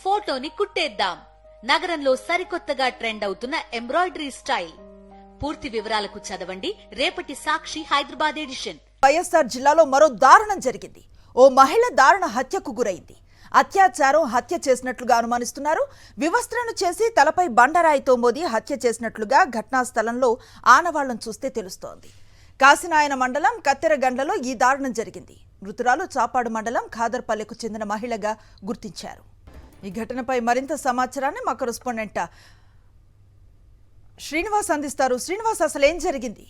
ఫోటోని కుట్టేద్దాం. నగరంలో సరికొత్తగా ట్రెండ్ అవుతున్న ఎంబ్రాయిడరీ స్టైల్. పూర్తి వివరాలకు చదవండి రేపటి సాక్షి హైదరాబాద్ ఎడిషన్. వైఎస్ఆర్ జిల్లాలో మరో దారుణం జరిగింది. ఓ మహిళ దారుణ హత్యకు గురైంది. అత్యాచారం హత్య చేసినట్లుగా అనుమానిస్తున్నారు. వివస్త్రను చేసి తలపై బండరాయితో మోది హత్య చేసినట్లుగా ఘటనా స్థలంలో ఆనవాళ్లను చూస్తే తెలుస్తోంది. కాశీనాయన మండలం కత్తెరగండ్లలో ఈ దారుణం జరిగింది. మృతురాలు చాపాడు మండలం ఖాదర్పల్లెకు చెందిన మహిళగా గుర్తించారు. ఈ ఘటనపై మరింత సమాచారాన్ని మా కరెస్పాండెంట్ శ్రీనివాస్ అందిస్తారు. శ్రీనివాస్, అసలు ఏం జరిగింది?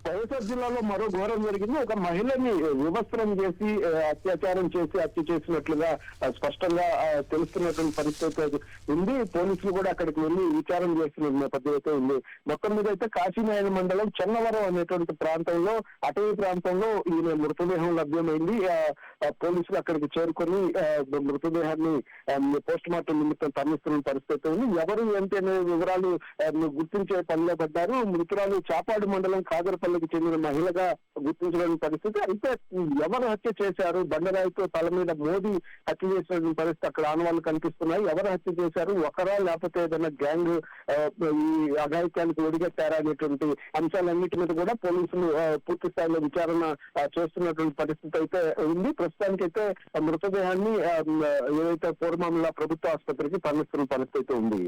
వైఎస్ఆర్ జిల్లాలో మరో ఘోరం జరిగింది. ఒక మహిళని వివస్త్రం చేసి అత్యాచారం చేసి హత్య చేసినట్లుగా స్పష్టంగా తెలుస్తున్నటువంటి పరిస్థితి ఉంది. పోలీసులు కూడా అక్కడికి వెళ్లి విచారణ చేస్తున్న నేపథ్యం అయితే ఉంది. మొత్తం మీద అయితే కాశీనాయన మండలం చెన్నవరం అనేటువంటి ప్రాంతంలో, అటవీ ప్రాంతంలో ఈయన మృతదేహం లభ్యమైంది. పోలీసులు అక్కడికి చేరుకొని మృతదేహాన్ని పోస్ట్ మార్టం నిమిత్తం తరలిస్తున్న పరిస్థితి ఉంది. ఎవరు ఏంటి అనే వివరాలు గుర్తించే పనిలో పడ్డారు. మృతురాలు చాపాడు మండలం ఖాదర్పల్లికి చెందిన మహిళగా గుర్తించలేని పరిస్థితి. అయితే ఎవరు హత్య చేశారు, బండరాయితో తల మీద మోదీ హత్య చేసిన పరిస్థితి అక్కడ ఆనవాళ్లు కనిపిస్తున్నాయి. ఎవరు హత్య చేశారు, ఒకరా లేకపోతే ఏదైనా గ్యాంగ్ ఈ అఘాయిత్యానికి ఒడిగట్టారా అనేటువంటి అంశాలన్నిటి మీద కూడా పోలీసులు పూర్తి స్థాయిలో విచారణ చేస్తున్నటువంటి పరిస్థితి అయితే ఉంది. ప్రస్తుతానికైతే మృతదేహాన్ని ఏదైతే పూర్వమామల ప్రభుత్వ ఆసుపత్రికి తరలిస్తున్న పరిస్థితి అయితే ఉంది.